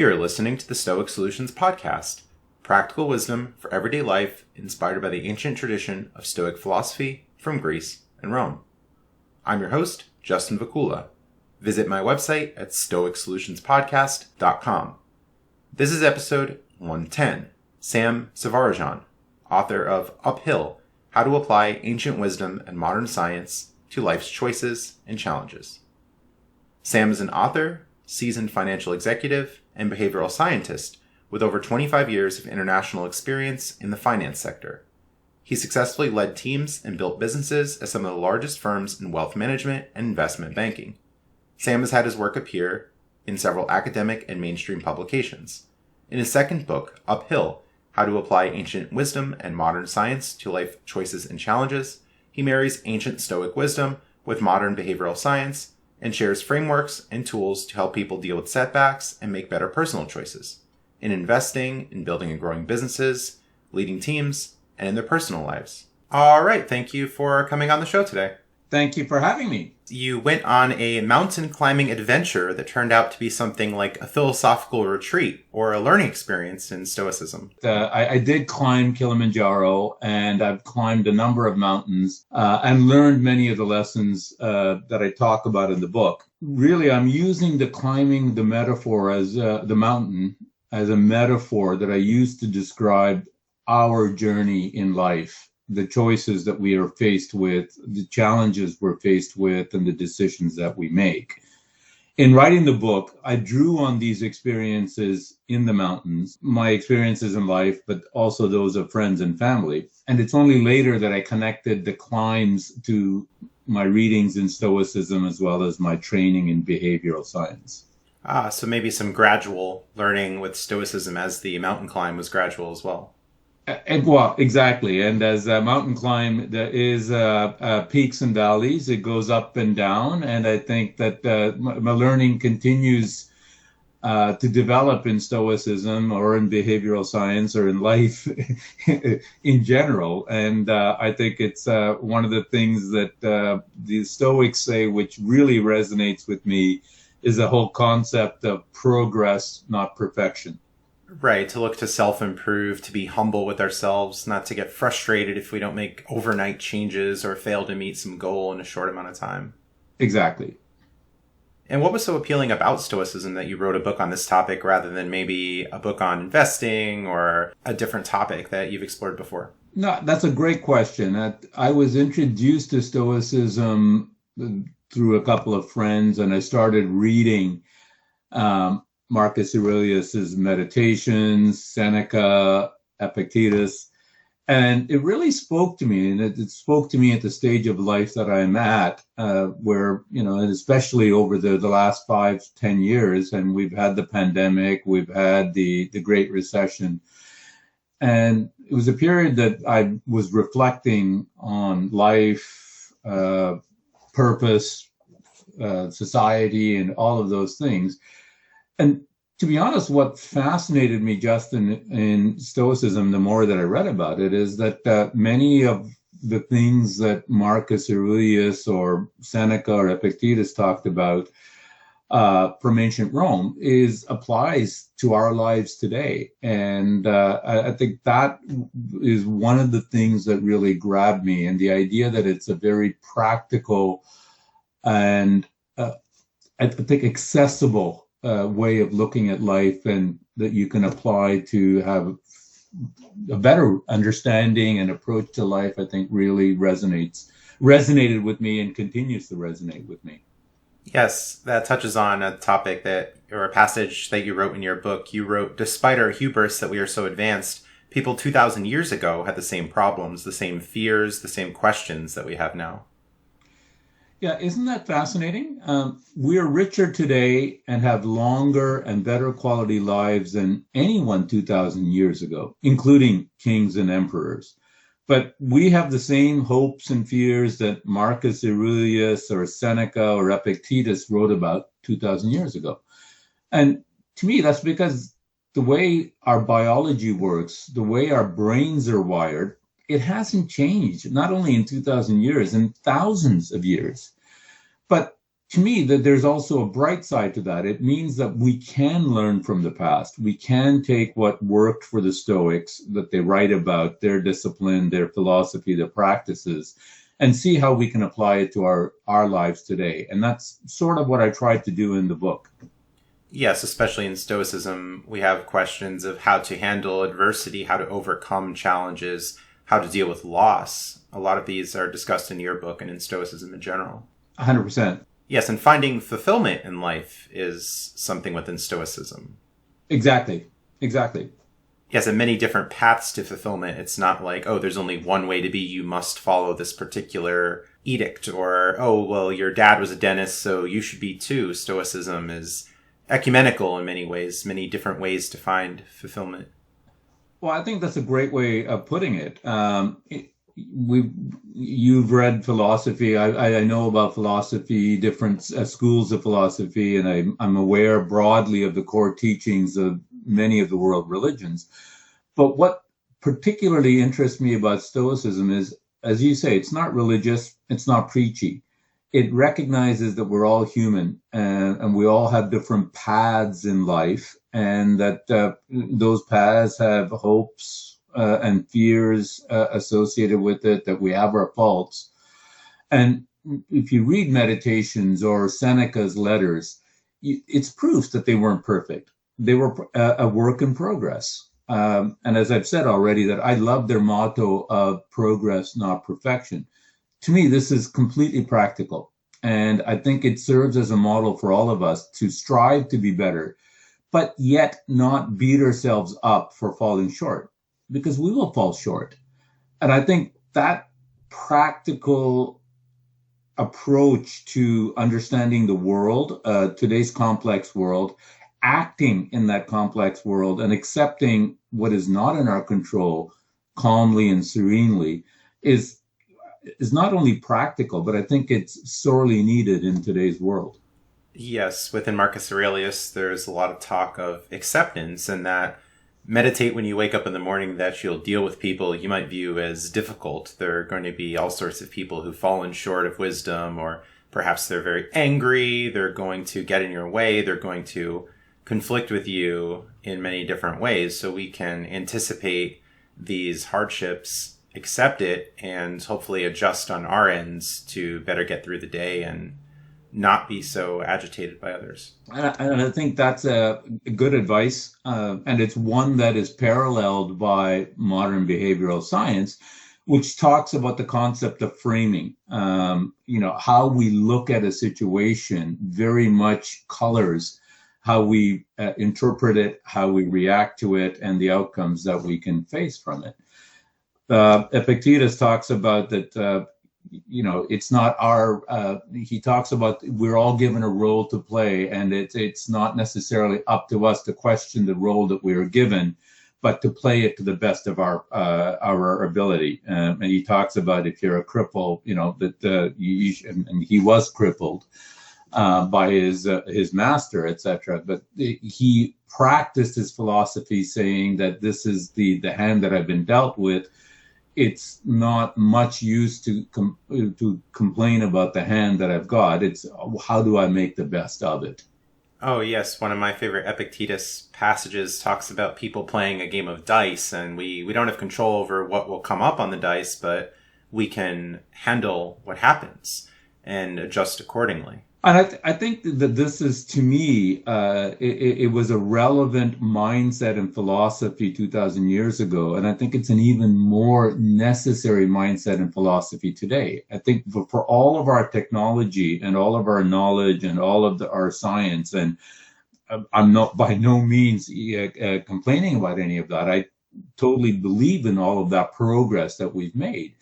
You're listening to the Stoic Solutions podcast, practical wisdom for everyday life inspired by the ancient tradition of Stoic philosophy from Greece and Rome. I'm your host, Justin Vakula. Visit my website at stoicsolutionspodcast.com. This is episode 110. Sam Sivarajan, author of Uphill, How to Apply Ancient Wisdom and Modern Science to Life's Choices and Challenges. Sam is an author, seasoned financial executive, and behavioral scientist with over 25 years of international experience in the finance sector. He successfully led teams and built businesses at some of the largest firms in wealth management and investment banking. Sam has had his work appear in several academic and mainstream publications. In his second book, Uphill, How to Apply Ancient Wisdom and Modern Science to Life Choices and Challenges, he marries ancient Stoic wisdom with modern behavioral science and shares frameworks and tools to help people deal with setbacks and make better personal choices in investing, in building and growing businesses, leading teams, and in their personal lives. All right. Thank you for coming on the show today. Thank you for having me. You went on a mountain climbing adventure that turned out to be something like a philosophical retreat or a learning experience in Stoicism. I did climb Kilimanjaro, and I've climbed a number of mountains and learned many of the lessons that I talk about in the book. Really, I'm using the climbing, the metaphor as the mountain, as a metaphor that I use to describe our journey in life. The choices that we are faced with, the challenges we're faced with, and the decisions that we make. In writing the book, I drew on these experiences in the mountains, my experiences in life, but also those of friends and family. And it's only later that I connected the climbs to my readings in Stoicism as well as my training in behavioral science. So maybe some gradual learning with Stoicism as the mountain climb was gradual as well. Well, exactly. And as a mountain climb, there is peaks and valleys. It goes up and down. And I think that my learning continues to develop in Stoicism or in behavioral science or in life in general. And I think it's one of the things that the Stoics say, which really resonates with me, is the whole concept of progress, not perfection. Right, to look to self-improve, to be humble with ourselves, not to get frustrated if we don't make overnight changes or fail to meet some goal in a short amount of time. Exactly. And what was so appealing about Stoicism that you wrote a book on this topic rather than maybe a book on investing or a different topic that you've explored before? No, that's a great question. I was introduced to Stoicism through a couple of friends, and I started reading Marcus Aurelius's Meditations, Seneca, Epictetus, and it really spoke to me. And it spoke to me at the stage of life that I'm at, where, and especially over the last 5-10 years, and we've had the pandemic, we've had the Great Recession. And it was a period that I was reflecting on life, purpose, society, and all of those things. And to be honest, what fascinated me, Justin, in Stoicism, the more that I read about it, is that many of the things that Marcus Aurelius or Seneca or Epictetus talked about from ancient Rome applies to our lives today. And I think that is one of the things that really grabbed me, and the idea that it's a very practical and I think accessible way of looking at life, and that you can apply to have a better understanding and approach to life, I think really resonated with me and continues to resonate with me. Yes, that touches on a topic or a passage that you wrote in your book. You wrote, despite our hubris that we are so advanced, people 2,000 years ago had the same problems, the same fears, the same questions that we have now. Yeah, isn't that fascinating? We are richer today and have longer and better quality lives than anyone 2,000 years ago, including kings and emperors. But we have the same hopes and fears that Marcus Aurelius or Seneca or Epictetus wrote about 2,000 years ago. And to me, that's because the way our biology works, the way our brains are wired, it hasn't changed, not only in 2,000 years, in thousands of years. But to me, that there's also a bright side to that. It means that we can learn from the past. We can take what worked for the Stoics that they write about, their discipline, their philosophy, their practices, and see how we can apply it to our lives today. And that's sort of what I tried to do in the book. Yes, especially in Stoicism, we have questions of how to handle adversity, how to overcome challenges, how to deal with loss. A lot of these are discussed in your book and in Stoicism in general. 100%. Yes, and finding fulfillment in life is something within Stoicism. Exactly. Yes, and many different paths to fulfillment. It's not like, oh, there's only one way to be. You must follow this particular edict. Or, oh, well, your dad was a dentist, so you should be too. Stoicism is ecumenical in many ways, many different ways to find fulfillment. Well, I think that's a great way of putting it. You've read philosophy. I know about philosophy, different schools of philosophy, and I'm aware broadly of the core teachings of many of the world religions. But what particularly interests me about Stoicism is, as you say, it's not religious, it's not preachy. It recognizes that we're all human and we all have different paths in life, and that those paths have hopes and fears associated with it, that we have our faults. And if you read Meditations or Seneca's letters, it's proof that they weren't perfect. They were a work in progress. And as I've said already, that I love their motto of progress, not perfection. To me, this is completely practical. And I think it serves as a model for all of us to strive to be better, but yet not beat ourselves up for falling short, because we will fall short. And I think that practical approach to understanding the world, today's complex world, acting in that complex world and accepting what is not in our control calmly and serenely is not only practical, but I think it's sorely needed in today's world. Yes, within Marcus Aurelius, there's a lot of talk of acceptance, and that meditate when you wake up in the morning that you'll deal with people you might view as difficult. There are going to be all sorts of people who've fallen short of wisdom, or perhaps they're very angry, they're going to get in your way, they're going to conflict with you in many different ways. So we can anticipate these hardships, accept it, and hopefully adjust on our ends to better get through the day and not be so agitated by others. And I think that's a good advice. And it's one that is paralleled by modern behavioral science, which talks about the concept of framing. How we look at a situation very much colors how we interpret it, how we react to it, and the outcomes that we can face from it. Epictetus talks about that, it's not he talks about we're all given a role to play, and it's not necessarily up to us to question the role that we are given, but to play it to the best of our ability. And he talks about if you're a cripple, and he was crippled by his master, etc. But he practiced his philosophy, saying that this is the hand that I've been dealt with. It's not much use to complain about the hand that I've got. It's how do I make the best of it? Oh, yes. One of my favorite Epictetus passages talks about people playing a game of dice, and we don't have control over what will come up on the dice, but we can handle what happens and adjust accordingly. And I think that this is, to me, it was a relevant mindset and philosophy 2,000 years ago. And I think it's an even more necessary mindset and philosophy today. I think for all of our technology and all of our knowledge and all of our science, and I'm not by no means complaining about any of that. I totally believe in all of that progress that we've made.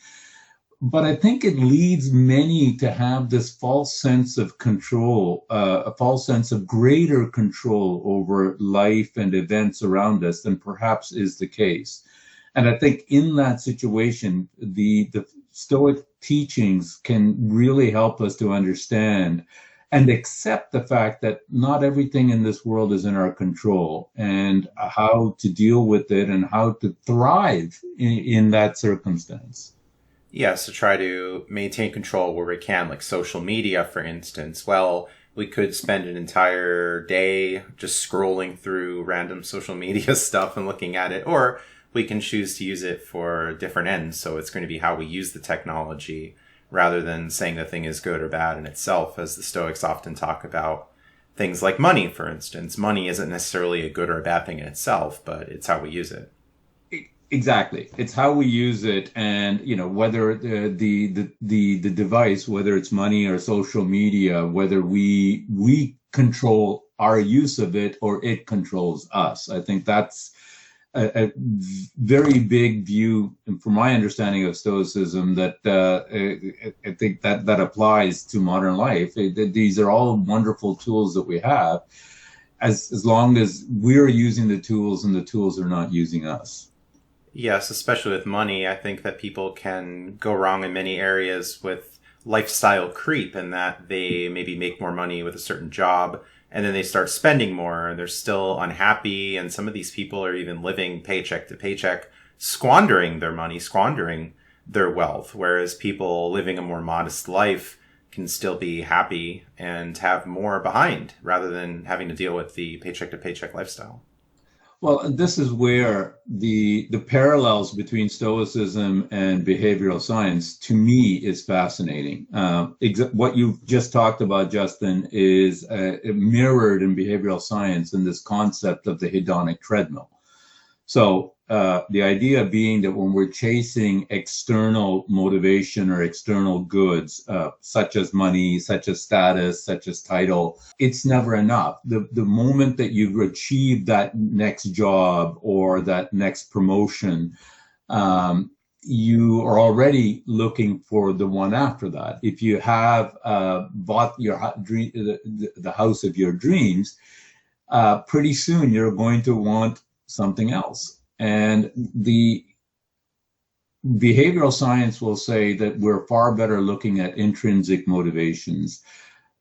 But I think it leads many to have this false sense of control, a false sense of greater control over life and events around us than perhaps is the case. And I think in that situation, the Stoic teachings can really help us to understand and accept the fact that not everything in this world is in our control, and how to deal with it and how to thrive in that circumstance. Yes, to try to maintain control where we can, like social media, for instance. Well, we could spend an entire day just scrolling through random social media stuff and looking at it, or we can choose to use it for different ends. So it's going to be how we use the technology rather than saying the thing is good or bad in itself, as the Stoics often talk about things like money, for instance. Money isn't necessarily a good or a bad thing in itself, but it's how we use it. Exactly. It's how we use it, and whether the device, whether it's money or social media, whether we control our use of it or it controls us. I think that's a very big view, from my understanding of Stoicism, that I think that applies to modern life. These are all wonderful tools that we have, as long as we're using the tools and the tools are not using us. Yes, especially with money, I think that people can go wrong in many areas with lifestyle creep, and that they maybe make more money with a certain job and then they start spending more and they're still unhappy. And some of these people are even living paycheck to paycheck, squandering their money, squandering their wealth. Whereas people living a more modest life can still be happy and have more behind rather than having to deal with the paycheck to paycheck lifestyle. Well, this is where the parallels between Stoicism and behavioral science, to me, is fascinating. What you just talked about, Justin, is mirrored in behavioral science in this concept of the hedonic treadmill. So the idea being that when we're chasing external motivation or external goods, such as money, such as status, such as title, it's never enough. The moment that you've achieved that next job or that next promotion, you are already looking for the one after that. If you have bought the house of your dreams, pretty soon you're going to want something else. And the behavioral science will say that we're far better looking at intrinsic motivations,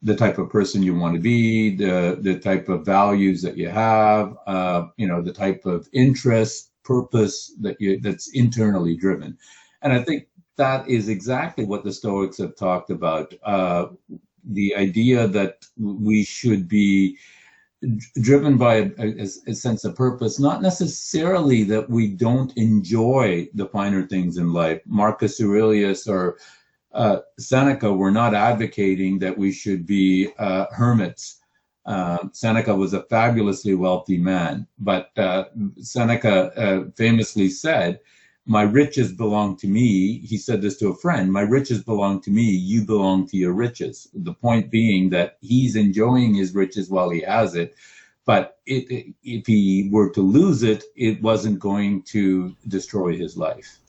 the type of person you want to be, the type of values that you have, the type of interest, purpose that's internally driven. And I think that is exactly what the Stoics have talked about. The idea that we should be driven by a sense of purpose, not necessarily that we don't enjoy the finer things in life. Marcus Aurelius or Seneca were not advocating that we should be hermits. Seneca was a fabulously wealthy man, but Seneca famously said, "My riches belong to me." He said this to a friend, "My riches belong to me, you belong to your riches." The point being that he's enjoying his riches while he has it, but if he were to lose it, it wasn't going to destroy his life.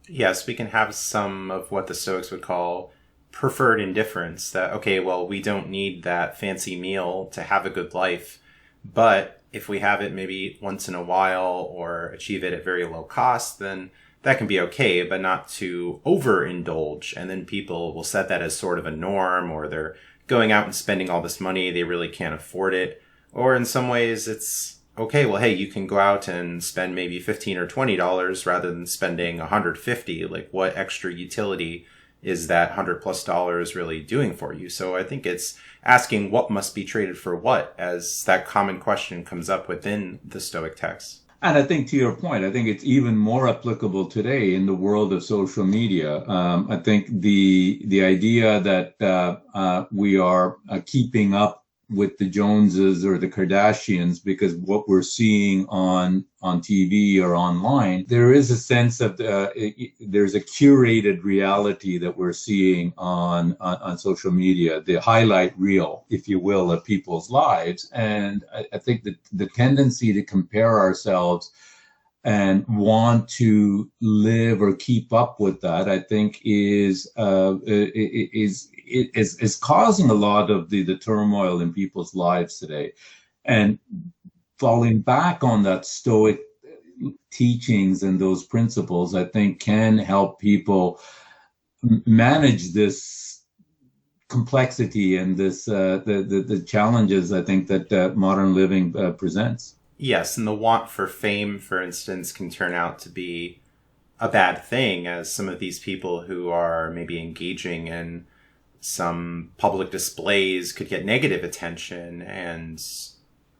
Yes, we can have some of what the Stoics would call preferred indifference, that, okay, well, we don't need that fancy meal to have a good life, but if we have it maybe once in a while or achieve it at very low cost, then that can be okay, but not to overindulge. And then people will set that as sort of a norm, or they're going out and spending all this money, they really can't afford it. Or in some ways it's okay, well, hey, you can go out and spend maybe $15 or $20 rather than spending $150. Like, what extra utility is that $100+ really doing for you? So I think it's asking what must be traded for what, as that common question comes up within the Stoic text. And I think, to your point, I think it's even more applicable today in the world of social media. I think the idea that we are keeping up with the Joneses or the Kardashians because what we're seeing on TV or online, there is a sense of there's a curated reality that we're seeing on social media, the highlight reel, if you will, of people's lives. And I think that the tendency to compare ourselves and want to live or keep up with that, I think, is causing a lot of the turmoil in people's lives today. And falling back on that Stoic teachings and those principles, I think, can help people manage this complexity and this the challenges, I think, that modern living presents. Yes, and the want for fame, for instance, can turn out to be a bad thing, as some of these people who are maybe engaging in some public displays could get negative attention, and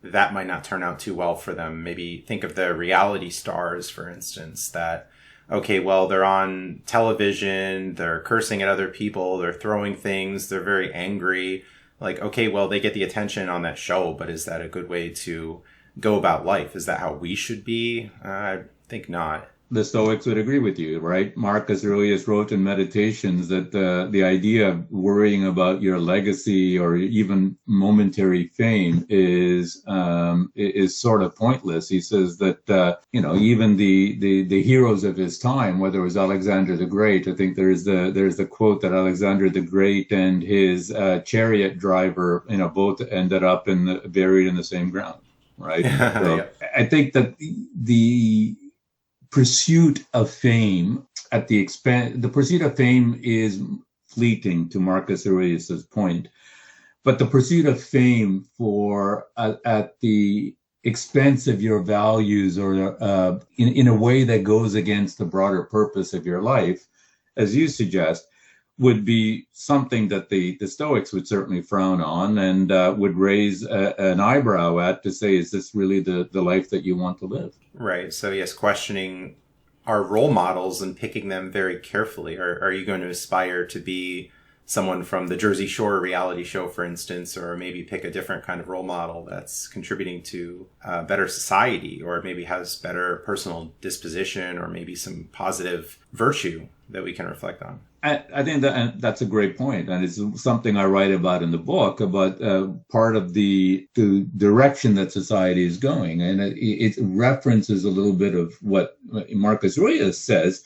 that might not turn out too well for them. Maybe think of the reality stars, for instance, that, okay, well, they're on television, they're cursing at other people, they're throwing things, they're very angry. Like, okay, well, they get the attention on that show, but is that a good way to go about life? Is that how we should be? I think not. The Stoics would agree with you, right? Marcus Aurelius wrote in Meditations that the idea of worrying about your legacy or even momentary fame is sort of pointless. He says that even the heroes of his time, whether it was Alexander the Great, I think there's the quote that Alexander the Great and his chariot driver, both ended up buried in the same ground, right? So Yeah. I think that the pursuit of fame the pursuit of fame is fleeting, to Marcus Aurelius's point, but the pursuit of fame at the expense of your values or in a way that goes against the broader purpose of your life, as you suggest, would be something that the Stoics would certainly frown on and would raise an eyebrow at, to say, is this really the life that you want to live? Right. So yes, questioning our role models and picking them very carefully. Are you going to aspire to be someone from the Jersey Shore reality show, for instance, or maybe pick a different kind of role model that's contributing to a better society, or maybe has better personal disposition, or maybe some positive virtue that we can reflect on? I think that's a great point, and it's something I write about in the book, about part of the direction that society is going, and it references a little bit of what Marcus Aurelius says,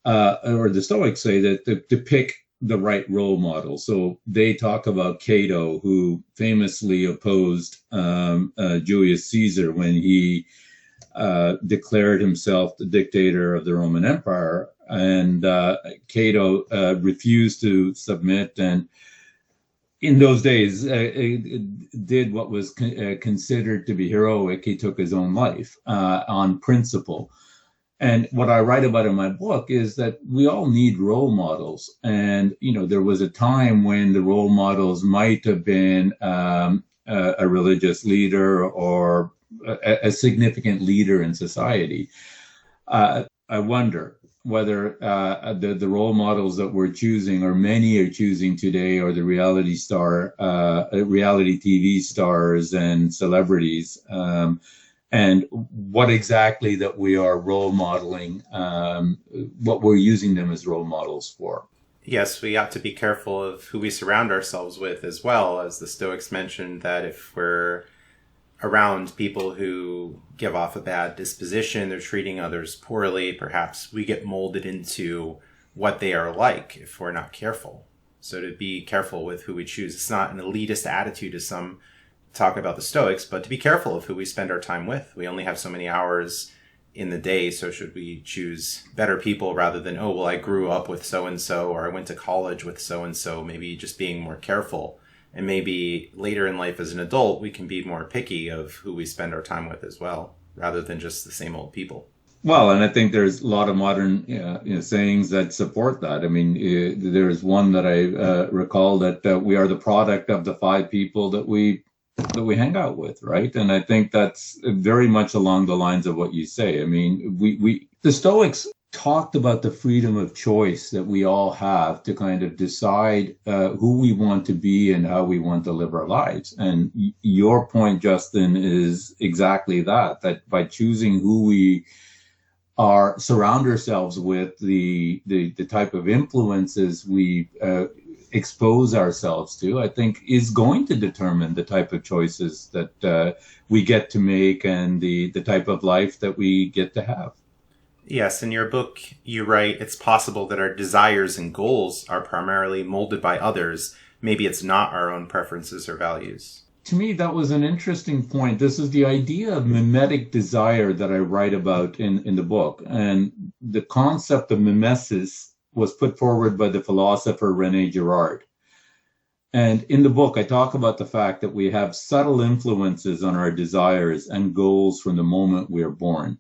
or the Stoics say, that to pick the right role model. So they talk about Cato, who famously opposed Julius Caesar when he declared himself the dictator of the Roman Empire. And Cato refused to submit, and in those days did what was considered to be heroic. He took his own life on principle. And what I write about in my book is that we all need role models. And, there was a time when the role models might have been a religious leader or a significant leader in society. I wonder whether the role models that we're choosing, or many are choosing today, are the reality TV stars and celebrities, and what exactly that we are role modeling, what we're using them as role models for. Yes, we ought to be careful of who we surround ourselves with as well, as the Stoics mentioned, that if we're around people who give off a bad disposition, they're treating others poorly, perhaps we get molded into what they are like if we're not careful. So to be careful with who we choose. It's not an elitist attitude, as some talk about the Stoics, but to be careful of who we spend our time with. We only have so many hours in the day, so should we choose better people rather than, oh, well, I grew up with so-and-so, or I went to college with so-and-so, maybe just being more careful. And maybe later in life as an adult, we can be more picky of who we spend our time with as well, rather than just the same old people. Well, and I think there's a lot of modern sayings that support that. I mean, there's one that I recall that we are the product of the 5 people that we hang out with, right? And I think that's very much along the lines of what you say. I mean, the Stoics talked about the freedom of choice that we all have to kind of decide who we want to be and how we want to live our lives. And your point, Justin, is exactly that by choosing who we surround ourselves with, the type of influences we expose ourselves to, I think, is going to determine the type of choices that we get to make and the type of life that we get to have. Yes, in your book, you write, it's possible that our desires and goals are primarily molded by others. Maybe it's not our own preferences or values. To me, that was an interesting point. This is the idea of mimetic desire that I write about in the book. And the concept of mimesis was put forward by the philosopher René Girard. And in the book, I talk about the fact that we have subtle influences on our desires and goals from the moment we are born.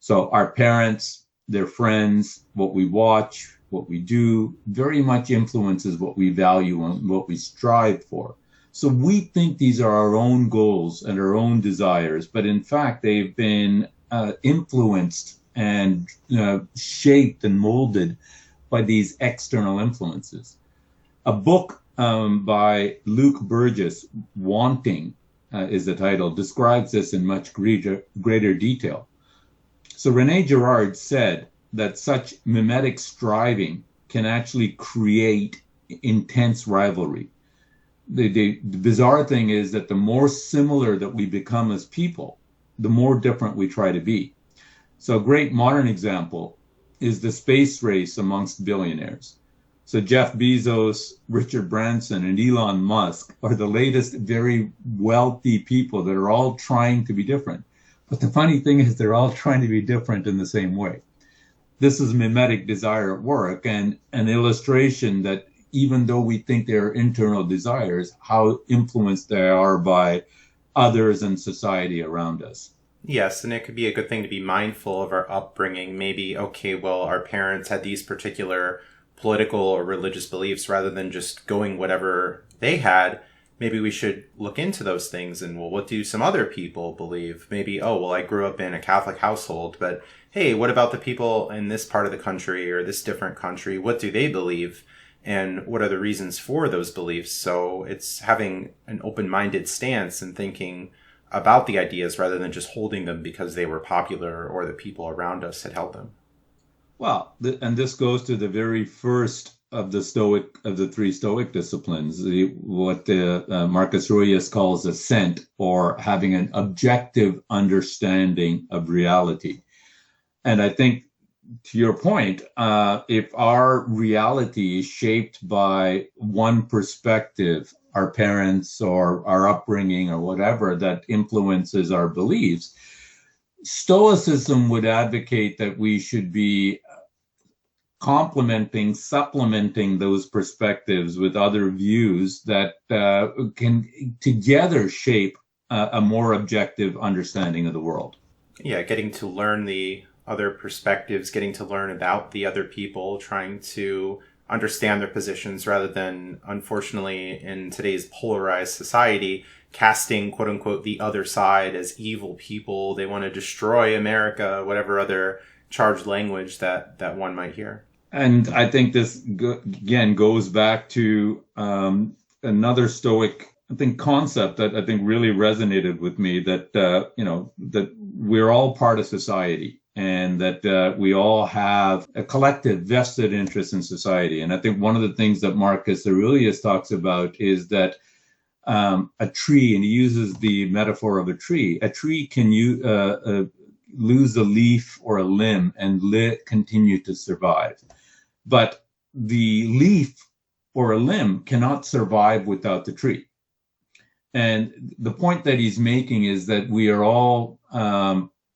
So our parents their friends, what we watch, what we do, very much influences what we value and what we strive for. So we think these are our own goals and our own desires, but in fact, they've been influenced and shaped and molded by these external influences. A book by Luke Burgess, Wanting is the title, describes this in much greater detail. So Rene Girard said that such mimetic striving can actually create intense rivalry. The bizarre thing is that the more similar that we become as people, the more different we try to be. So a great modern example is the space race amongst billionaires. So Jeff Bezos, Richard Branson, and Elon Musk are the latest very wealthy people that are all trying to be different. But the funny thing is they're all trying to be different in the same way. This is mimetic desire at work, and an illustration that even though we think they're internal desires, how influenced they are by others and society around us. Yes, and it could be a good thing to be mindful of our upbringing. Maybe, okay, well, our parents had these particular political or religious beliefs rather than just going whatever they had. Maybe we should look into those things and, well, what do some other people believe? Maybe, oh, well, I grew up in a Catholic household, but hey, what about the people in this part of the country or this different country? What do they believe? And what are the reasons for those beliefs? So it's having an open-minded stance and thinking about the ideas rather than just holding them because they were popular or the people around us had held them. Well, and this goes to the very first of the three Stoic disciplines, what Marcus Aurelius calls assent, or having an objective understanding of reality. And I think, to your point, if our reality is shaped by one perspective, our parents or our upbringing or whatever that influences our beliefs, Stoicism would advocate that we should be supplementing those perspectives with other views that can together shape a more objective understanding of the world. Yeah, getting to learn the other perspectives, getting to learn about the other people, trying to understand their positions rather than, unfortunately, in today's polarized society, casting, quote unquote, the other side as evil people. They want to destroy America, whatever other charged language that one might hear. And I think this, again, goes back to another Stoic, concept that I think really resonated with me, that, that we're all part of society and that we all have a collective vested interest in society. And I think one of the things that Marcus Aurelius talks about is that a tree, and he uses the metaphor of a tree can lose a leaf or a limb and continue to survive. But the leaf or a limb cannot survive without the tree. And the point that he's making is that we are all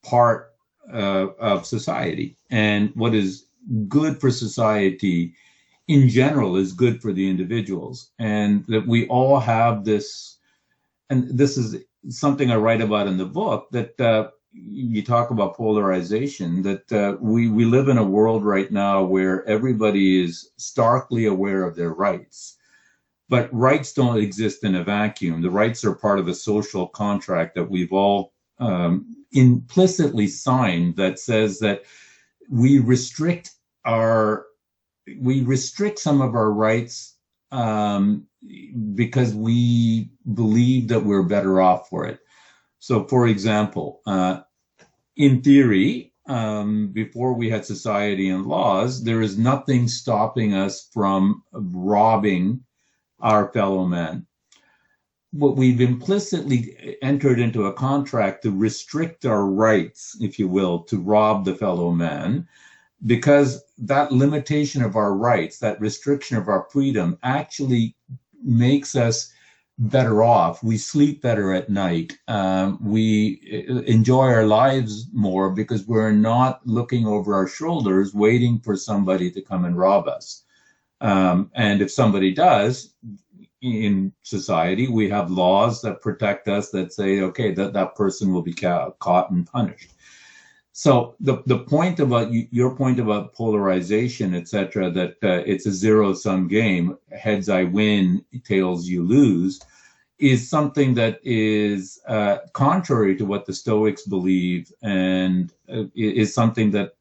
part of society. And what is good for society in general is good for the individuals. And that we all have this, and this is something I write about in the book, that you talk about polarization, that we live in a world right now where everybody is starkly aware of their rights. But rights don't exist in a vacuum. The rights are part of a social contract that we've all implicitly signed, that says that we restrict some of our rights because we believe that we're better off for it. So, for example, in theory, before we had society and laws, there is nothing stopping us from robbing our fellow man. What we've implicitly entered into a contract to restrict our rights, if you will, to rob the fellow man, because that limitation of our rights, that restriction of our freedom, actually makes us better off. We sleep better at night. We enjoy our lives more because we're not looking over our shoulders, waiting for somebody to come and rob us. And if somebody does, in society, we have laws that protect us, that say, okay, that person will be caught and punished. So the point about your point about polarization, etc., that it's a zero-sum game, heads I win, tails you lose, is something that is contrary to what the Stoics believe, and is something that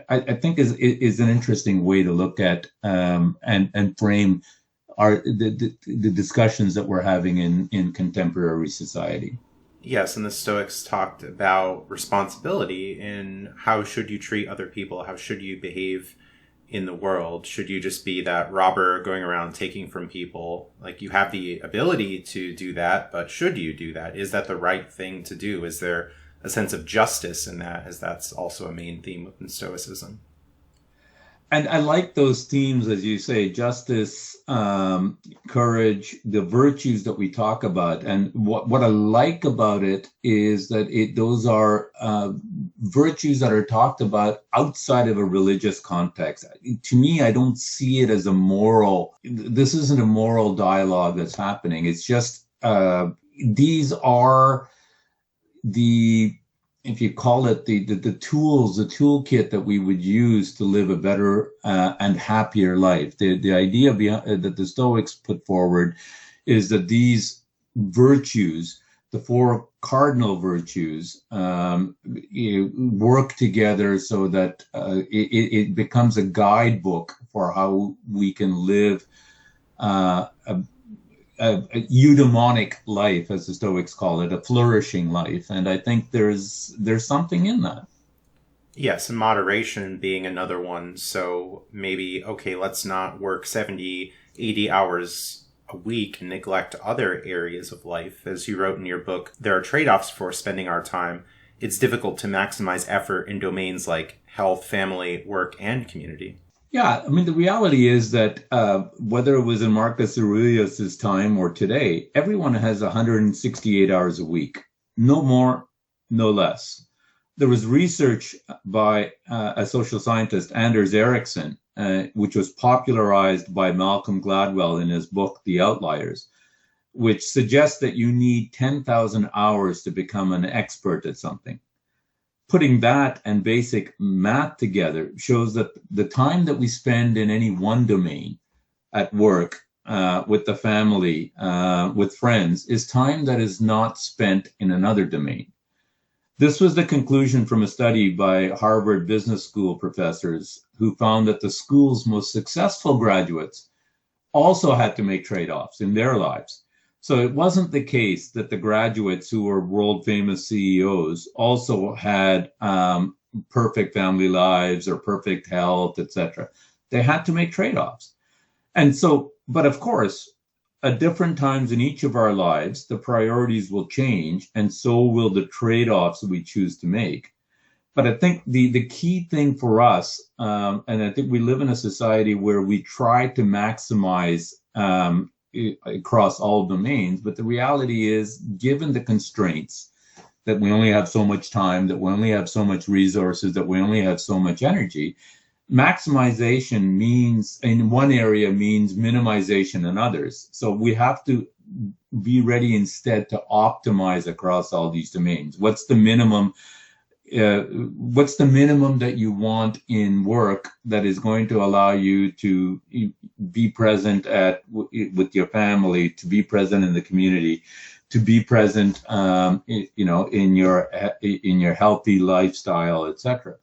I think is an interesting way to look at and frame the discussions that we're having in contemporary society. Yes, and the Stoics talked about responsibility in how should you treat other people, how should you behave in the world? Should you just be that robber going around taking from people? Like, you have the ability to do that, but should you do that? Is that the right thing to do? Is there a sense of justice in that, as that's also a main theme within Stoicism? And I like those themes, as you say, justice, courage, the virtues that we talk about. And what I like about it is that those are virtues that are talked about outside of a religious context. To me, I don't see it as this isn't a moral dialogue that's happening. It's just, these are if you call it the tools, the toolkit that we would use to live a better and happier life. The idea that the Stoics put forward is that these virtues, the four cardinal virtues, work together so that it becomes a guidebook for how we can live a eudaimonic life, as the Stoics call it, a flourishing life. And I think there's something in that. Yes, and moderation being another one. So maybe, okay, let's not work 70, 80 hours a week and neglect other areas of life. As you wrote in your book, there are trade-offs for spending our time. It's difficult to maximize effort in domains like health, family, work, and community. Yeah, I mean, the reality is that whether it was in Marcus Aurelius's time or today, everyone has 168 hours a week, no more, no less. There was research by a social scientist, Anders Ericsson, which was popularized by Malcolm Gladwell in his book, The Outliers, which suggests that you need 10,000 hours to become an expert at something. Putting that and basic math together shows that the time that we spend in any one domain, at work, with the family, with friends, is time that is not spent in another domain. This was the conclusion from a study by Harvard Business School professors who found that the school's most successful graduates also had to make trade-offs in their lives. So it wasn't the case that the graduates who were world famous CEOs also had perfect family lives or perfect health, etc. They had to make trade-offs. And so, but of course, at different times in each of our lives, the priorities will change, and so will the trade-offs we choose to make. But I think the key thing for us, and I think we live in a society where we try to maximize across all domains, but the reality is, given the constraints that we only have so much time, that we only have so much resources, that we only have so much energy, maximization means in one area means minimization in others. So we have to be ready instead to optimize across all these domains. What's the minimum that you want in work that is going to allow you to be present with your family, to be present in the community, to be present, in your healthy lifestyle, etc.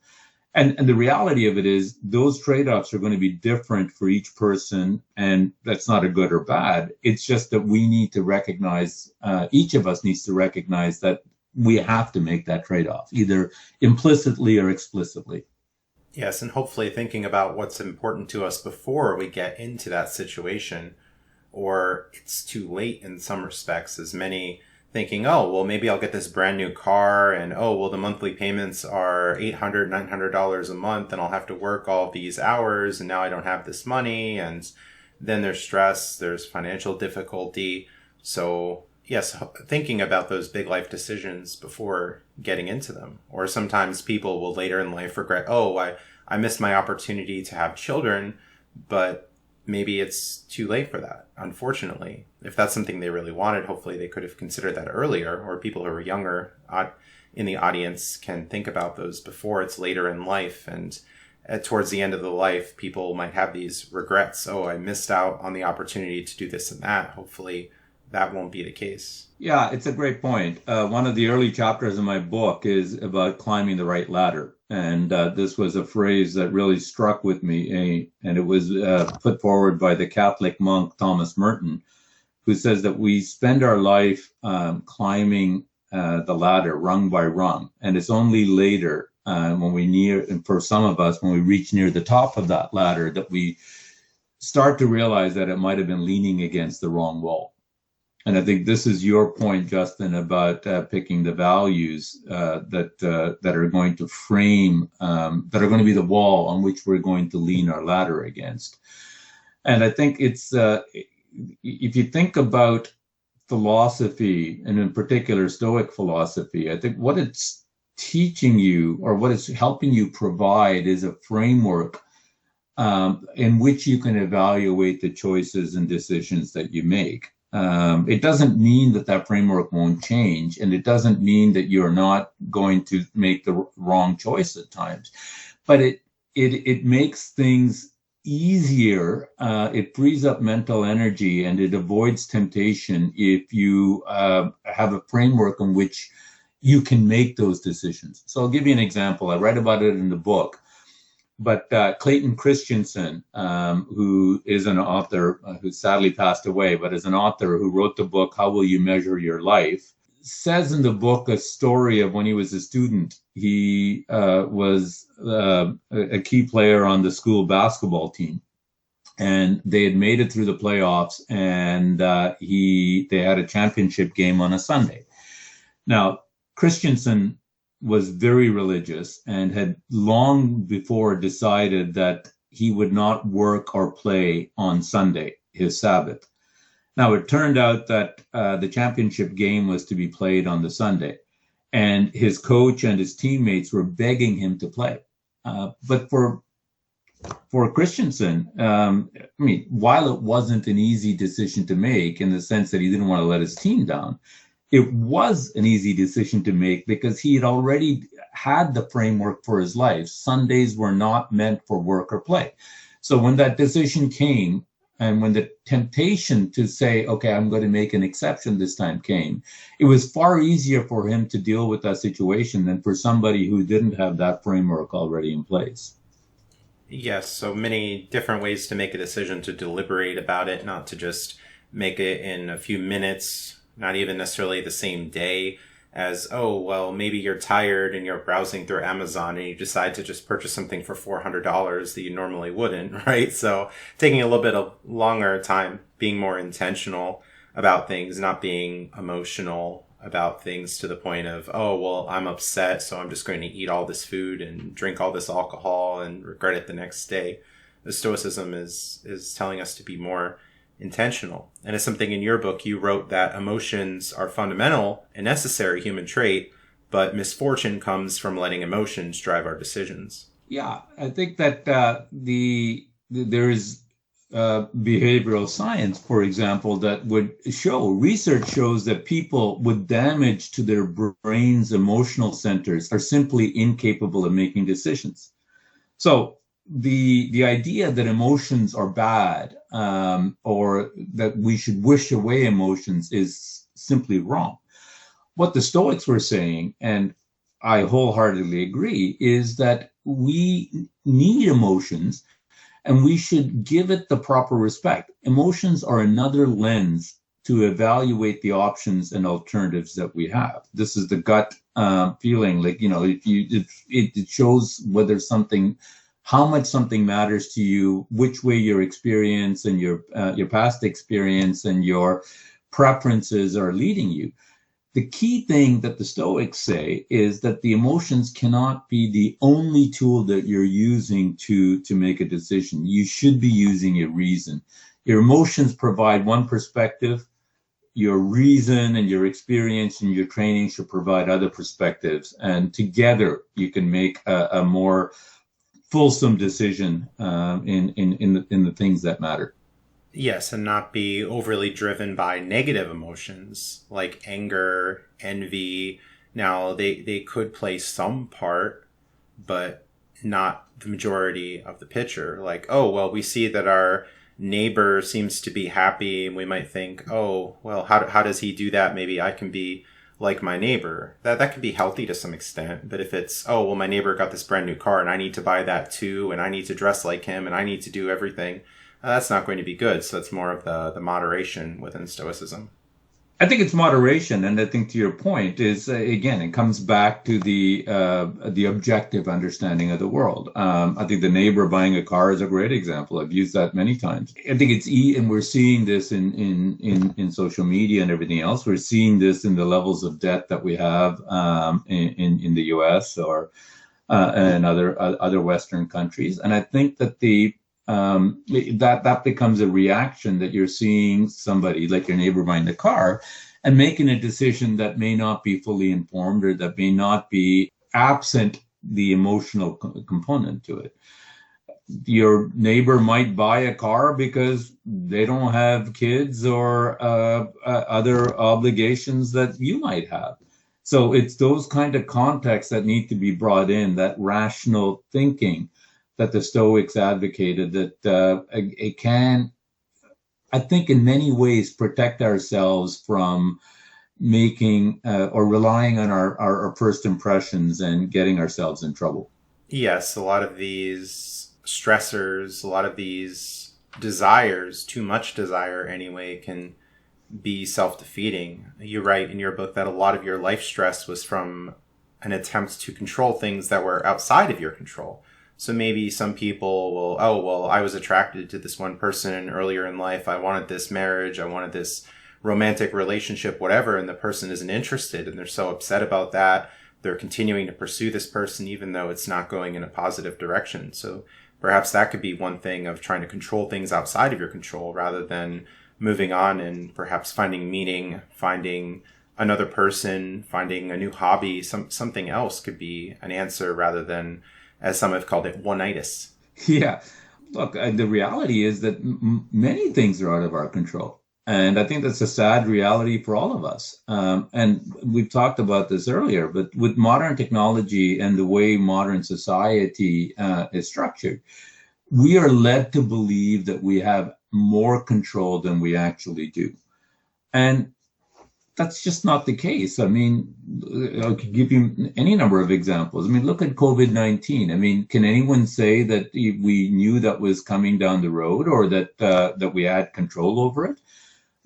And the reality of it is those trade-offs are going to be different for each person, and that's not a good or bad. It's just that we need to recognize, each of us needs to recognize that we have to make that trade-off, either implicitly or explicitly. Yes, and hopefully thinking about what's important to us before we get into that situation, or it's too late in some respects, as many thinking, oh, well, maybe I'll get this brand new car, and oh, well, the monthly payments are $800, $900 a month, and I'll have to work all these hours, and now I don't have this money, and then there's stress, there's financial difficulty. So yes, thinking about those big life decisions before getting into them. Or sometimes people will later in life regret, oh, I missed my opportunity to have children, but maybe it's too late for that, unfortunately. If that's something they really wanted, hopefully they could have considered that earlier. Or people who are younger, in the audience can think about those before it's later in life. And towards the end of the life, people might have these regrets. Oh, I missed out on the opportunity to do this and that. Hopefully that won't be the case. Yeah, it's a great point. One of the early chapters in my book is about climbing the right ladder. And this was a phrase that really struck with me. And it was put forward by the Catholic monk Thomas Merton, who says that we spend our life climbing the ladder rung by rung. And it's only later when we near, and for some of us, when we reach near the top of that ladder, that we start to realize that it might have been leaning against the wrong wall. And I think this is your point, Justin, about picking the values that are going to frame, that are going to be the wall on which we're going to lean our ladder against. And I think it's, if you think about philosophy, and in particular Stoic philosophy, I think what it's teaching you, or what it's helping you provide, is a framework in which you can evaluate the choices and decisions that you make. It doesn't mean that framework won't change, and it doesn't mean that you're not going to make the wrong choice at times, but it makes things easier. It frees up mental energy, and it avoids temptation if you have a framework in which you can make those decisions. So I'll give you an example. I write about it in the book. But Clayton Christensen, who is an author who sadly passed away, but is an author who wrote the book, How Will You Measure Your Life?, says in the book a story of when he was a student. He was a key player on the school basketball team, and they had made it through the playoffs, and they had a championship game on a Sunday. Now, Christensen was very religious and had long before decided that he would not work or play on Sunday, his Sabbath. Now, it turned out that the championship game was to be played on the Sunday, and his coach and his teammates were begging him to play. But for Christensen, while it wasn't an easy decision to make in the sense that he didn't want to let his team down, it was an easy decision to make because he had already had the framework for his life. Sundays were not meant for work or play. So when that decision came, and when the temptation to say, okay, I'm going to make an exception this time came, it was far easier for him to deal with that situation than for somebody who didn't have that framework already in place. Yes, so many different ways to make a decision, to deliberate about it, not to just make it in a few minutes, not even necessarily the same day, as, oh, well, maybe you're tired and you're browsing through Amazon and you decide to just purchase something for $400 that you normally wouldn't, right? So taking a little bit of longer time, being more intentional about things, not being emotional about things to the point of, oh, well, I'm upset, so I'm just going to eat all this food and drink all this alcohol and regret it the next day. The Stoicism is telling us to be more intentional. And it's something in your book you wrote that emotions are fundamental and necessary human trait, but misfortune comes from letting emotions drive our decisions. Yeah, I think that there is behavioral science, for example, that would show, research shows that people with damage to their brain's emotional centers are simply incapable of making decisions. So the idea that emotions are bad, or that we should wish away emotions, is simply wrong. What the Stoics were saying, and I wholeheartedly agree, is that we need emotions and we should give it the proper respect. Emotions are another lens to evaluate the options and alternatives that we have. This is the gut feeling, like, it shows whether how much something matters to you, which way your experience and your past experience and your preferences are leading you. The key thing that the Stoics say is that the emotions cannot be the only tool that you're using to make a decision. You should be using your reason. Your emotions provide one perspective. Your reason and your experience and your training should provide other perspectives. And together you can make a more fulsome decision in the things that matter. Yes, and not be overly driven by negative emotions like anger, envy, Now, they could play some part, but not the majority of the picture. Like, oh, well, we see that our neighbor seems to be happy, and we might think, oh, well, how does he do that? Maybe I can be like my neighbor. That can be healthy to some extent. But if it's, oh, well, my neighbor got this brand new car and I need to buy that too, and I need to dress like him and I need to do everything, that's not going to be good. So it's more of the moderation within Stoicism. I think it's moderation, and I think to your point is again, it comes back to the objective understanding of the world. I think the neighbor buying a car is a great example. I've used that many times. I think and we're seeing this in social media and everything else. We're seeing this in the levels of debt that we have in the U.S. or and other Western countries, and I think that that becomes a reaction that you're seeing somebody like your neighbor buying the car and making a decision that may not be fully informed or that may not be absent the emotional component to it. Your neighbor might buy a car because they don't have kids or other obligations that you might have. So it's those kind of contexts that need to be brought in, that rational thinking that the Stoics advocated, that it can, I think, in many ways protect ourselves from making or relying on our first impressions and getting ourselves in trouble. Yes, a lot of these stressors, a lot of these desires, too much desire anyway, can be self-defeating. You write in your book that a lot of your life stress was from an attempt to control things that were outside of your control. So maybe some people will, oh, well, I was attracted to this one person earlier in life. I wanted this marriage. I wanted this romantic relationship, whatever. And the person isn't interested. And they're so upset about that. They're continuing to pursue this person, even though it's not going in a positive direction. So perhaps that could be one thing of trying to control things outside of your control rather than moving on and perhaps finding meaning, finding another person, finding a new hobby. Something else could be an answer rather than, as some have called it, one-itis. Yeah. Look, the reality is that many things are out of our control. And I think that's a sad reality for all of us. And we've talked about this earlier, but with modern technology and the way modern society is structured, we are led to believe that we have more control than we actually do. And that's just not the case. I mean, I could give you any number of examples. I mean, look at COVID-19. I mean, can anyone say that we knew that was coming down the road or that we had control over it?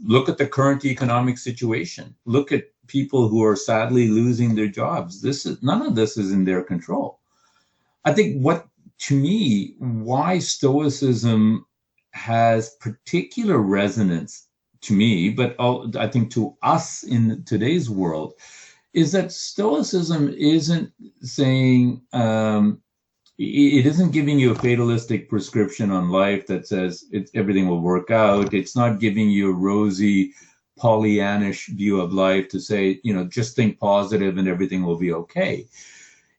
Look at the current economic situation. Look at people who are sadly losing their jobs. None of this is in their control. I think why Stoicism has particular resonance to me, but I think to us in today's world, is that Stoicism isn't saying, it isn't giving you a fatalistic prescription on life that says everything will work out. It's not giving you a rosy, Pollyannish view of life to say, just think positive and everything will be okay.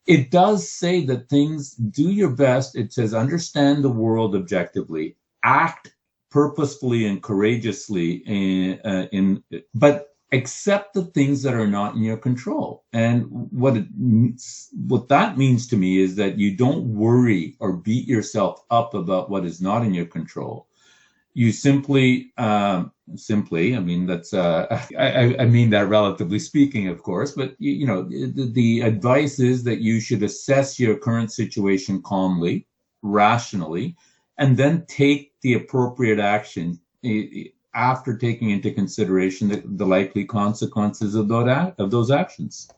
It does say that do your best. It says, understand the world objectively, act purposefully and courageously, but accept the things that are not in your control. And what that means to me is that you don't worry or beat yourself up about what is not in your control. You simply, I mean, that's, I mean that relatively speaking, of course, but the advice is that you should assess your current situation calmly, rationally, and then take the appropriate action after taking into consideration the likely consequences of those actions.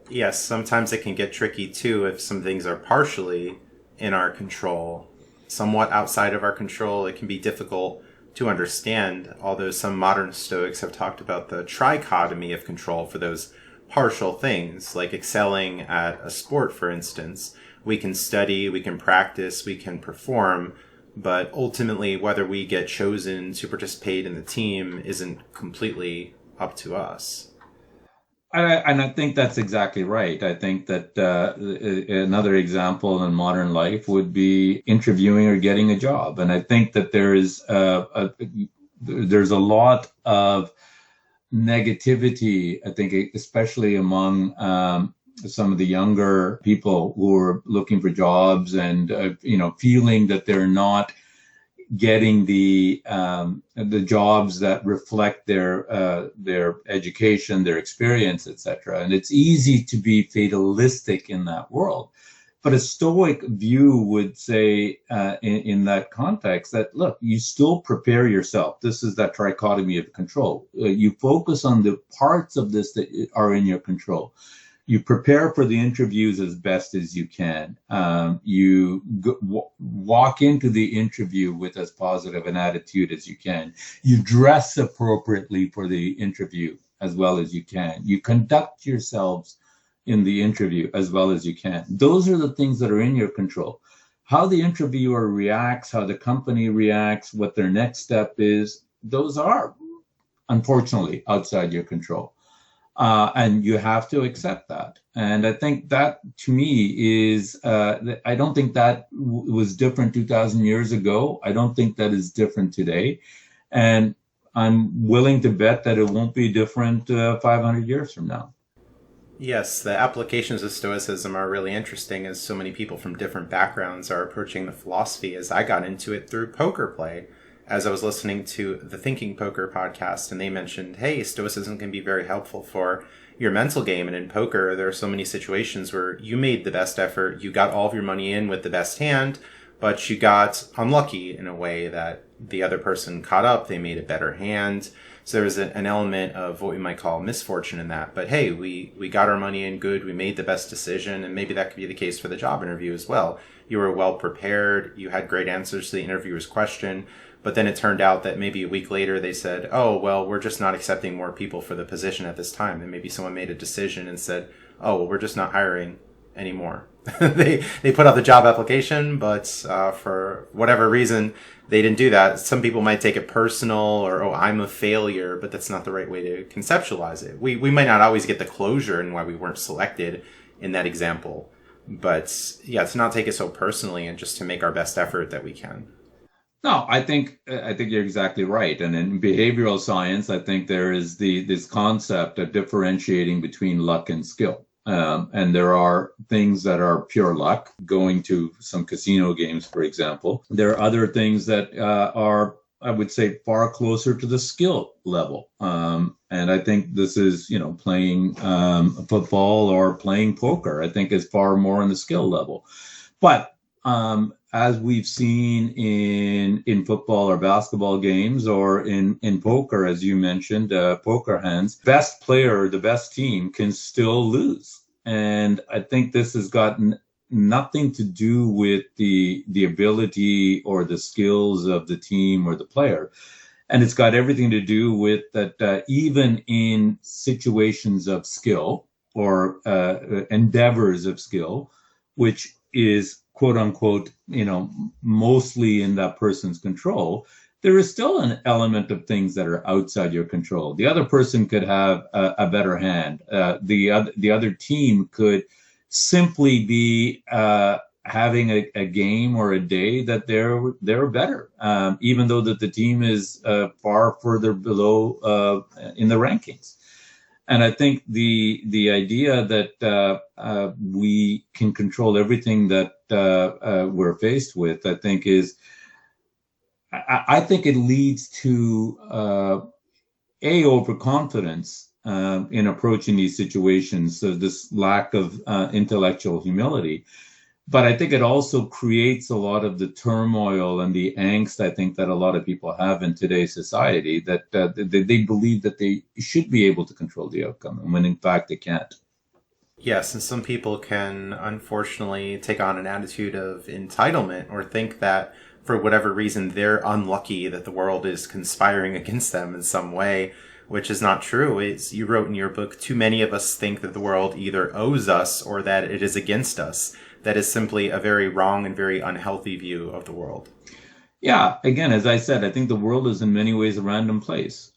Yes, sometimes it can get tricky too if some things are partially in our control, somewhat outside of our control. It can be difficult to understand, although some modern Stoics have talked about the trichotomy of control for those partial things, like excelling at a sport, for instance. We can study, we can practice, we can perform, but ultimately whether we get chosen to participate in the team isn't completely up to us. And I think that's exactly right. I think that another example in modern life would be interviewing or getting a job. And I think that there's a lot of negativity, I think, especially among some of the younger people who are looking for jobs and, feeling that they're not getting the jobs that reflect their education, their experience, etc. And it's easy to be fatalistic in that world. But a Stoic view would say in that context that, look, you still prepare yourself. This is that trichotomy of control. You focus on the parts of this that are in your control. You prepare for the interviews as best as you can. You walk into the interview with as positive an attitude as you can. You dress appropriately for the interview as well as you can. You conduct yourselves in the interview as well as you can. Those are the things that are in your control. How the interviewer reacts, how the company reacts, what their next step is, those are unfortunately outside your control. And you have to accept that. And I think that, to me, is, I don't think that was different 2,000 years ago. I don't think that is different today. And I'm willing to bet that it won't be different 500 years from now. Yes, the applications of Stoicism are really interesting as so many people from different backgrounds are approaching the philosophy, as I got into it through poker play. As I was listening to the Thinking Poker podcast, and they mentioned, hey, Stoicism can be very helpful for your mental game. And in poker, there are so many situations where you made the best effort, you got all of your money in with the best hand, but you got unlucky in a way that the other person caught up, they made a better hand. So there was an element of what we might call misfortune in that. But hey, we got our money in good, we made the best decision, and maybe that could be the case for the job interview as well. You were well prepared, you had great answers to the interviewer's question, but then it turned out that maybe a week later they said, oh, well, we're just not accepting more people for the position at this time. And maybe someone made a decision and said, oh, well, we're just not hiring anymore. They put out the job application, but for whatever reason, they didn't do that. Some people might take it personal or, oh, I'm a failure, but that's not the right way to conceptualize it. We might not always get the closure in why we weren't selected in that example. But yeah, to not take it so personally and just to make our best effort that we can. No, I think you're exactly right. And in behavioral science, I think there is this concept of differentiating between luck and skill. And there are things that are pure luck, going to some casino games, for example. There are other things that are, I would say, far closer to the skill level. And I think this is, playing football or playing poker, I think is far more on the skill level. But as we've seen in football or basketball games or in poker, as you mentioned, poker hands, best player, the best team can still lose. And I think this has gotten nothing to do with the ability or the skills of the team or the player. And it's got everything to do with that even in situations of skill or endeavors of skill, which is quote unquote, mostly in that person's control, there is still an element of things that are outside your control. The other person could have a better hand. The other team could simply be having a game or a day that they're better, even though that the team is far further below in the rankings. And I think the idea that we can control everything that we're faced with, I think it leads to overconfidence in approaching these situations. So this lack of intellectual humility. But I think it also creates a lot of the turmoil and the angst, I think, that a lot of people have in today's society, that they believe that they should be able to control the outcome, when in fact they can't. Yes, and some people can unfortunately take on an attitude of entitlement or think that for whatever reason they're unlucky, that the world is conspiring against them in some way, which is not true. It's, you wrote in your book, too many of us think that the world either owes us or that it is against us. That is simply a very wrong and very unhealthy view of the world. Yeah, again, as I said, I think the world is in many ways a random place.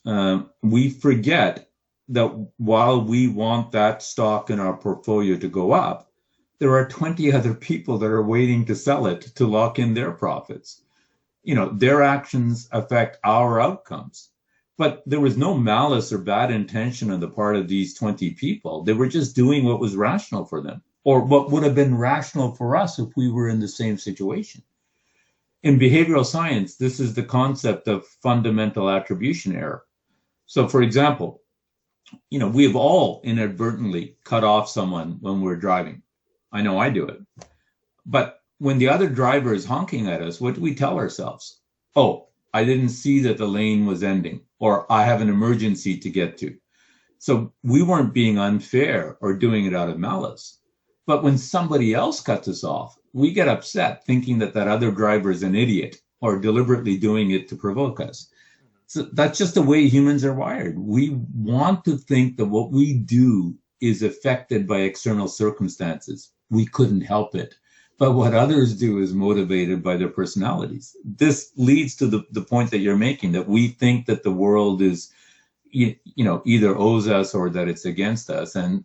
We forget that while we want that stock in our portfolio to go up, there are 20 other people that are waiting to sell it to lock in their profits. Their actions affect our outcomes. But there was no malice or bad intention on the part of these 20 people. They were just doing what was rational for them, or what would have been rational for us if we were in the same situation. In behavioral science, this is the concept of fundamental attribution error. So, for example, we have all inadvertently cut off someone when we're driving. I know I do it. But when the other driver is honking at us, what do we tell ourselves? Oh, I didn't see that the lane was ending, or I have an emergency to get to. So we weren't being unfair or doing it out of malice. But when somebody else cuts us off, we get upset thinking that other driver is an idiot or deliberately doing it to provoke us. So that's just the way humans are wired. We want to think that what we do is affected by external circumstances. We couldn't help it. But what others do is motivated by their personalities. This leads to the point that you're making, that we think that the world is, either owes us or that it's against us. And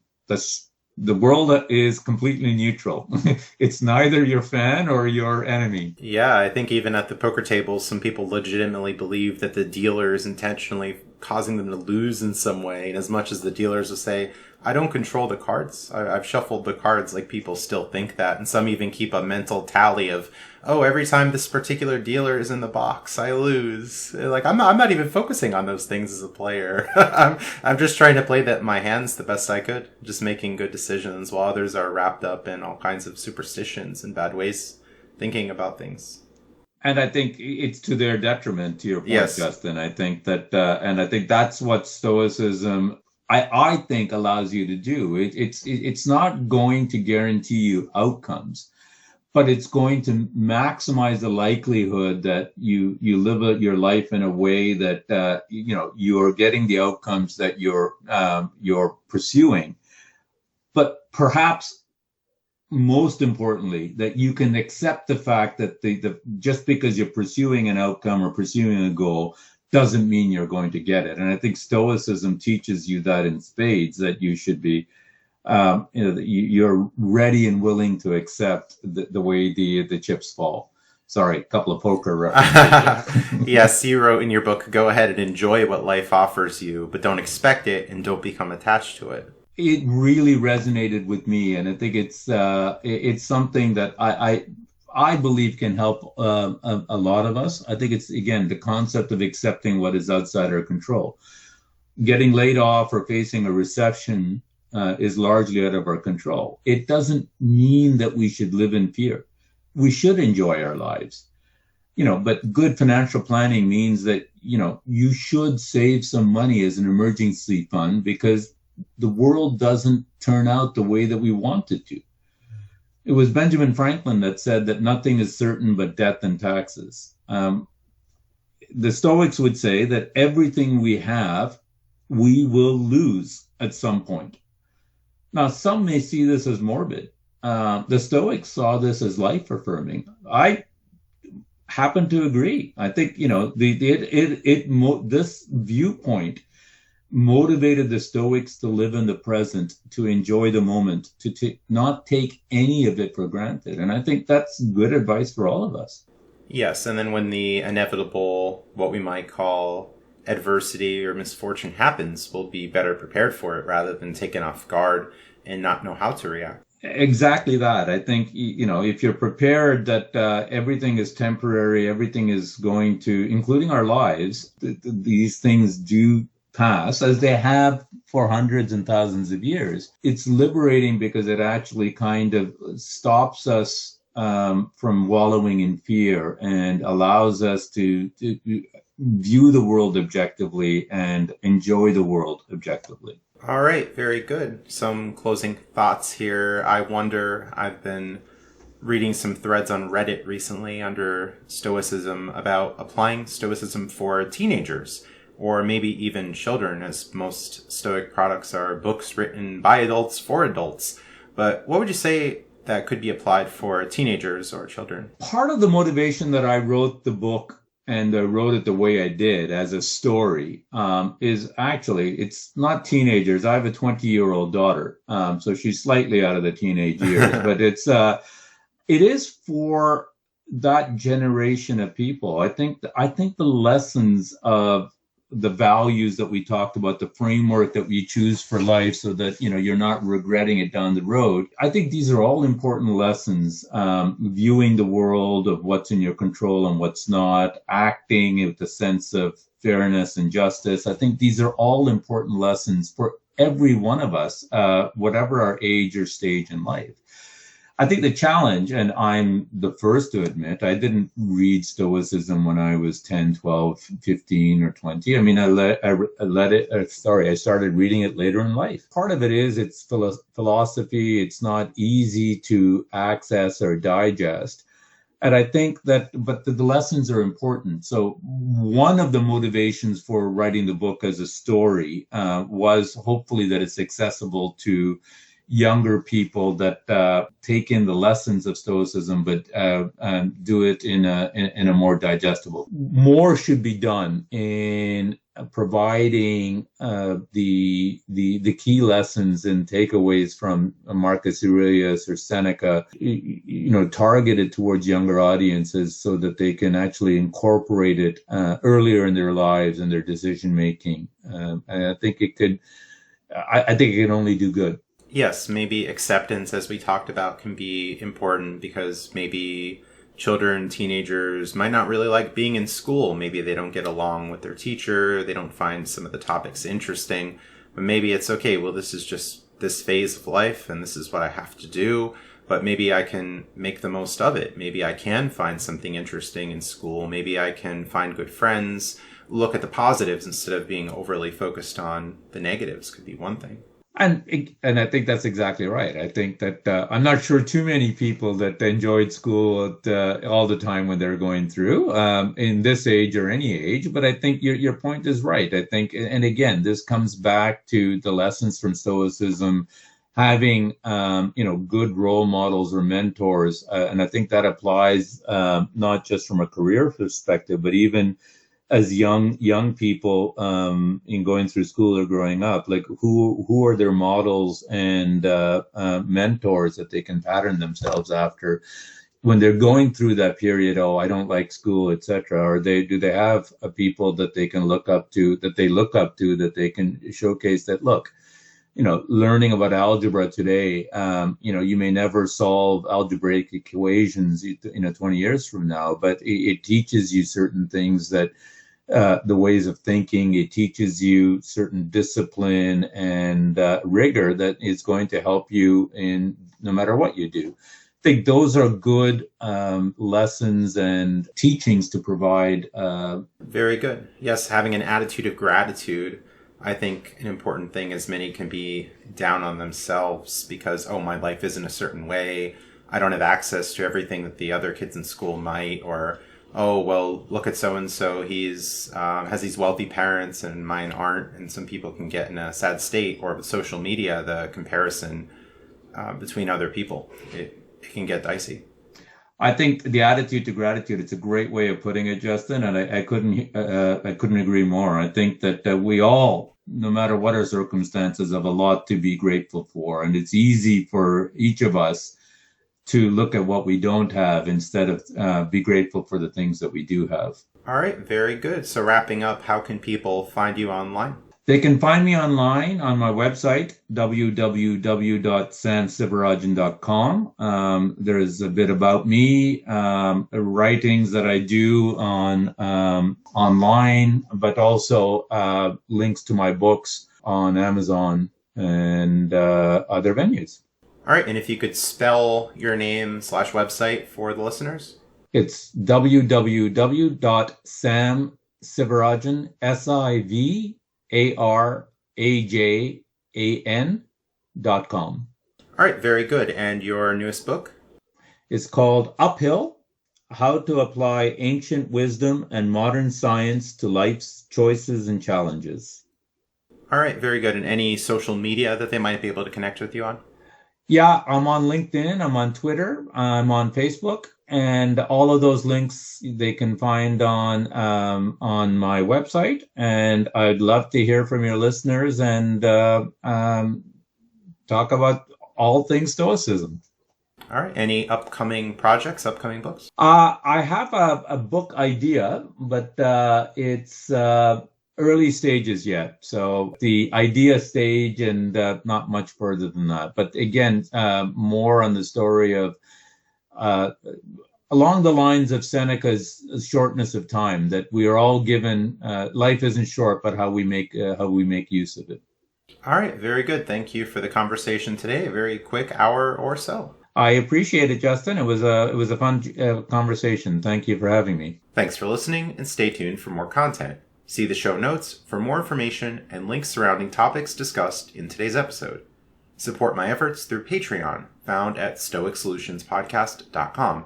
the world is completely neutral. It's neither your fan or your enemy. Yeah, I think even at the poker table, some people legitimately believe that the dealer is intentionally causing them to lose in some way. And as much as the dealers will say, I don't control the cards, I've shuffled the cards, like, people still think that. And some even keep a mental tally of, oh, every time this particular dealer is in the box, I lose. Like, I'm not even focusing on those things as a player. I'm just trying to play my hands the best I could, just making good decisions, while others are wrapped up in all kinds of superstitions and bad ways thinking about things. And I think it's to their detriment, to your point, yes. Justin. I think that, and I think that's what Stoicism, I think, allows you to do. It's not going to guarantee you outcomes, but it's going to maximize the likelihood that you live your life in a way that you are getting the outcomes that you're pursuing. But perhaps most importantly, that you can accept the fact that just because you're pursuing an outcome or pursuing a goal doesn't mean you're going to get it. And I think Stoicism teaches you that in spades, that you should be, you're ready and willing to accept the way the chips fall. Sorry, a couple of poker references. Yes, you wrote in your book, go ahead and enjoy what life offers you, but don't expect it and don't become attached to it. It really resonated with me, and I think it's something that I believe can help a lot of us. I think it's, again, the concept of accepting what is outside our control. Getting laid off or facing a recession is largely out of our control. It doesn't mean that we should live in fear. We should enjoy our lives. But good financial planning means that, you should save some money as an emergency fund, because the world doesn't turn out the way that we want it to. It was Benjamin Franklin that said that nothing is certain but death and taxes. The Stoics would say that everything we have, we will lose at some point. Now, some may see this as morbid. The Stoics saw this as life affirming. I happen to agree. I think, this viewpoint motivated the Stoics to live in the present, to enjoy the moment, to not take any of it for granted. And I think that's good advice for all of us. Yes, and then when the inevitable, what we might call adversity or misfortune happens, we'll be better prepared for it rather than taken off guard and not know how to react. Exactly that. I think, if you're prepared that everything is temporary, everything is going to, including our lives, these things do pass, as they have for hundreds and thousands of years. It's liberating because it actually kind of stops us from wallowing in fear and allows us to view the world objectively and enjoy the world objectively. All right, very good. Some closing thoughts here. I've been reading some threads on Reddit recently under Stoicism about applying Stoicism for teenagers, or maybe even children, as most Stoic products are books written by adults for adults. But what would you say that could be applied for teenagers or children? Part of the motivation that I wrote the book, and I wrote it the way I did as a story, is actually, it's not teenagers. I have a 20-year-old daughter, so she's slightly out of the teenage years, but it is for that generation of people. I think the lessons of the values that we talked about, the framework that we choose for life so that, you're not regretting it down the road. I think these are all important lessons, viewing the world of what's in your control and what's not, acting with a sense of fairness and justice. I think these are all important lessons for every one of us, whatever our age or stage in life. I think the challenge, and I'm the first to admit, I didn't read Stoicism when I was 10, 12, 15, or 20. I mean, I started reading it later in life. Part of it is it's philosophy. It's not easy to access or digest. And I think that, but the lessons are important. So one of the motivations for writing the book as a story was hopefully that it's accessible to younger people that take in the lessons of Stoicism, but do it in a more digestible. More should be done in providing the key lessons and takeaways from Marcus Aurelius or Seneca, targeted towards younger audiences so that they can actually incorporate it earlier in their lives and their decision making. And I think it could. I think it can only do good. Yes, maybe acceptance, as we talked about, can be important because maybe children, teenagers might not really like being in school. Maybe they don't get along with their teacher. They don't find some of the topics interesting. But maybe it's okay. Well, this is just this phase of life and this is what I have to do. But maybe I can make the most of it. Maybe I can find something interesting in school. Maybe I can find good friends. Look at the positives instead of being overly focused on the negatives could be one thing. And I think that's exactly right. I think that I'm not sure too many people that enjoyed school all the time when they're going through in this age or any age. But I think your point is right. I think, and again, this comes back to the lessons from Stoicism, having good role models or mentors, and I think that applies not just from a career perspective, but even as young people in going through school or growing up, like who are their models and mentors that they can pattern themselves after when they're going through that period? Oh, I don't like school, etc. Or do they have people that they can look up to, that they can showcase that, look, learning about algebra today, you may never solve algebraic equations, 20 years from now, but it teaches you certain things that the ways of thinking. It teaches you certain discipline and rigor that is going to help you in no matter what you do. I think those are good lessons and teachings to provide. Very good. Yes, having an attitude of gratitude. I think an important thing is many can be down on themselves because, oh, my life isn't a certain way. I don't have access to everything that the other kids in school might, or oh, well, look at so-and-so, he's has these wealthy parents and mine aren't. And some people can get in a sad state, or with social media, the comparison between other people. It can get dicey. I think the attitude to gratitude, it's a great way of putting it, Justin, and I couldn't agree more. I think that we all, no matter what our circumstances, have a lot to be grateful for. And it's easy for each of us to look at what we don't have instead of be grateful for the things that we do have. All right, very good. So wrapping up, how can people find you online? They can find me online on my website, www.samsivarajan.com. There is a bit about me, writings that I do on online, but also links to my books on Amazon and other venues. All right, and if you could spell your name / website for the listeners? It's www.samsivarajan, SIVARAJAN.com. All right, very good. And your newest book? It's called Uphill: How to Apply Ancient Wisdom and Modern Science to Life's Choices and Challenges. All right, very good. And any social media that they might be able to connect with you on? Yeah, I'm on LinkedIn, I'm on Twitter, I'm on Facebook, and all of those links they can find on my website. And I'd love to hear from your listeners and talk about all things Stoicism. All right. Any upcoming projects, upcoming books? I have a book idea, but it's early stages yet. So the idea stage and not much further than that. But again, more on the story of along the lines of Seneca's shortness of time, that we are all given life isn't short, but how we make use of it. All right, very good. Thank you for the conversation today. A very quick hour or so. I appreciate it, Justin. It was a fun conversation. Thank you for having me. Thanks for listening, and stay tuned for more content. See the show notes for more information and links surrounding topics discussed in today's episode. Support my efforts through Patreon, found at stoicsolutionspodcast.com.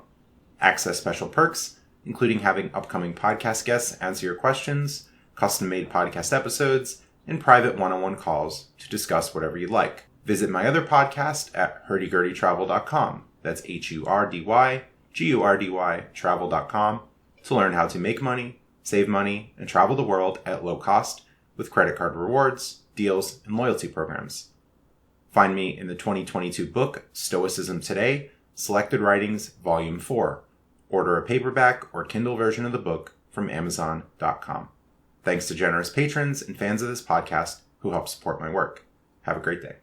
Access special perks, including having upcoming podcast guests answer your questions, custom-made podcast episodes, and private one-on-one calls to discuss whatever you'd like. Visit my other podcast at hurdygurdytravel.com. That's HURDYGURDY travel.com to learn how to make money, save money, and travel the world at low cost with credit card rewards, deals, and loyalty programs. Find me in the 2022 book, Stoicism Today, Selected Writings, Volume 4. Order a paperback or Kindle version of the book from Amazon.com. Thanks to generous patrons and fans of this podcast who help support my work. Have a great day.